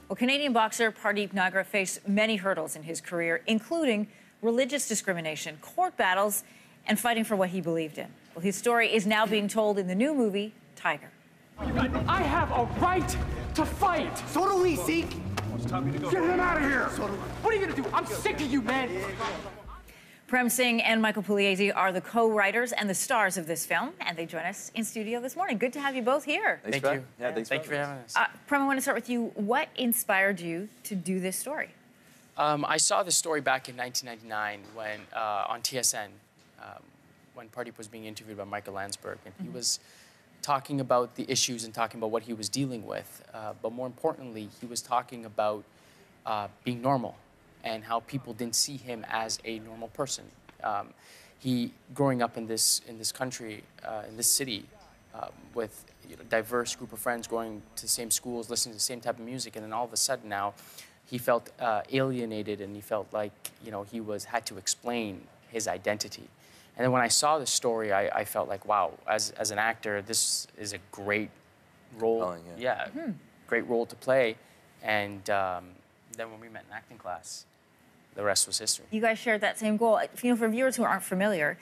Well, Canadian boxer Pardeep Nagra faced many hurdles in his career, including religious discrimination, court battles, and fighting for what he believed in. Well, his story is now being told in the new movie, Tiger. I have a right to fight. So do we, Sikh. Get him out of here. What are you gonna do? I'm sick of you, man. Pardeep Singh and Michael Pugliese are the co-writers and the stars of this film, and they join us in studio this morning. Good to have you both here. Thank you. Yeah, thanks for having us. Prem, I want to start with you. What inspired you to do this story? I saw this story back in 1999 when, on TSN, when Pardeep was being interviewed by Michael Landsberg, and he was talking about the issues and talking about what he was dealing with. But more importantly, he was talking about being normal and how people didn't see him as a normal person. He, growing up in this country, in this city, with a diverse group of friends, going to the same schools, listening to the same type of music, and then all of a sudden now, he felt alienated, and he felt like he had to explain his identity. And then when I saw this story, I felt like, wow, as an actor, this is a great role. Great role to play. And then when we met in acting class, the rest was history. You guys shared that same goal. For viewers who aren't familiar,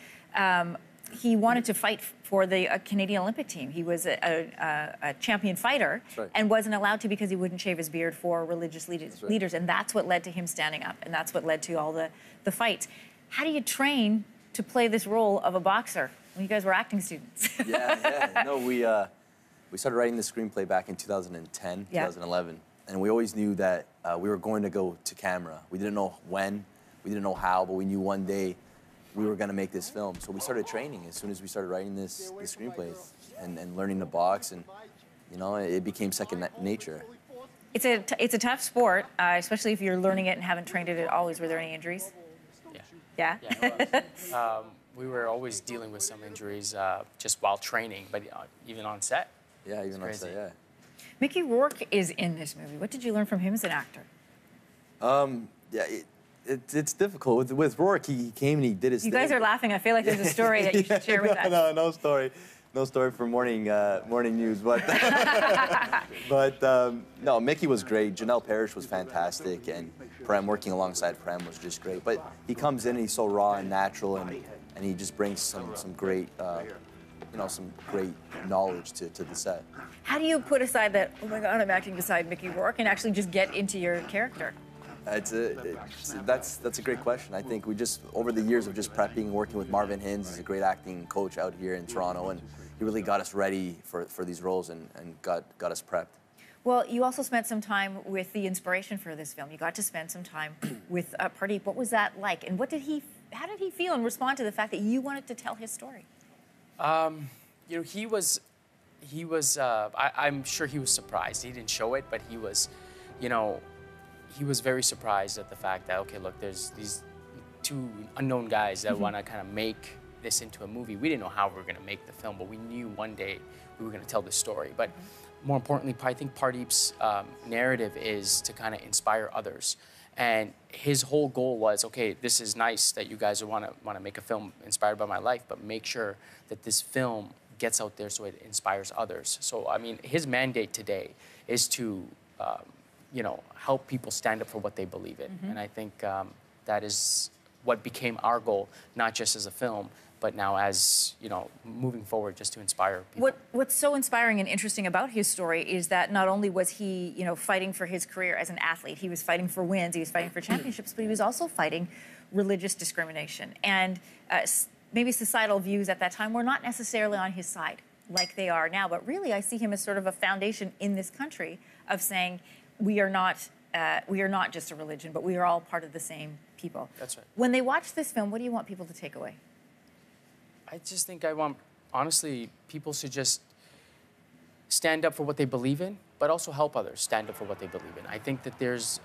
he wanted to fight for the Canadian Olympic team. He was a champion fighter and wasn't allowed to because he wouldn't shave his beard for religious leaders. And that's what led to him standing up, and that's what led to all the fights. How do you train to play this role of a boxer when you guys were acting students? No, we started writing the screenplay back in 2010, 2011. And we always knew that we were going to go to camera. We didn't know when, we didn't know how, but we knew one day we were going to make this film. So we started training as soon as we started writing the screenplay and learning to box, and it became second nature. It's a tough sport, especially if you're learning it and haven't trained it at all. Were there any injuries? Yeah. We were always dealing with some injuries just while training, but even on set. Yeah, even on set, yeah. Mickey Rourke is in this movie. What did you learn from him as an actor? It's difficult. With Rourke, he came and he did his thing. You guys are laughing. I feel like there's a story that you should share with us. No story. No story for morning news, but no, Mickey was great. Janelle Parrish was fantastic, and Prem, working alongside Prem, was just great. But he comes in and he's so raw and natural, and he just brings some great some great knowledge to the set. How do you put aside that, oh my God, I'm acting beside Mickey Rourke, and actually just get into your character? That's a great question. I think we just, over the years of just prepping, working with Marvin Hins, he's a great acting coach out here in Toronto, and he really got us ready for these roles and got us prepped. Well, you also spent some time with the inspiration for this film. You got to spend some time with Pardeep. What was that like, and how did he feel and respond to the fact that you wanted to tell his story? He was. I'm sure he was surprised. He didn't show it, but he was, he was very surprised at the fact that, okay, look, there's these two unknown guys that want to kind of make this into a movie. We didn't know how we were going to make the film, but we knew one day we were going to tell this story. But more importantly, I think Pardeep's narrative is to kind of inspire others. And his whole goal was, okay, this is nice that you guys want to make a film inspired by my life, but make sure that this film gets out there so it inspires others. So, I mean, his mandate today is to, help people stand up for what they believe in. And I think that is what became our goal, not just as a film, but now as, moving forward, just to inspire people. What's so inspiring and interesting about his story is that not only was he, fighting for his career as an athlete, he was fighting for wins, he was fighting for championships, but he was also fighting religious discrimination. And maybe societal views at that time were not necessarily on his side like they are now, but really I see him as sort of a foundation in this country of saying we are not just a religion, but we are all part of the same people. That's right. When they watch this film, what do you want people to take away? I just think honestly, people should just stand up for what they believe in, but also help others stand up for what they believe in. I think that there's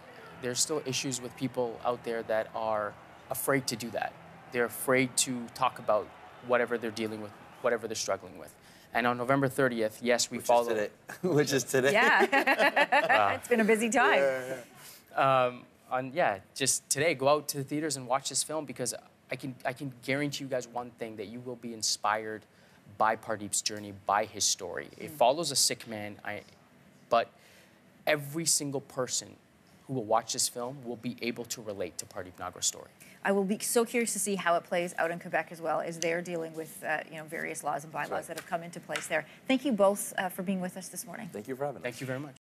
still issues with people out there that are afraid to do that. They're afraid to talk about whatever they're dealing with, whatever they're struggling with. And on November 30th, yes, we follow... Which is today. Yeah. It's been a busy time. Just today, go out to the theaters and watch this film, because I can guarantee you guys one thing, that you will be inspired by Pardeep's journey, by his story. It follows a Sikh man, but every single person who will watch this film will be able to relate to Pardeep Nagra's story. I will be so curious to see how it plays out in Quebec as well, as they're dealing with various laws and bylaws that have come into place there. Thank you both for being with us this morning. Thank you for having us. Thank you very much.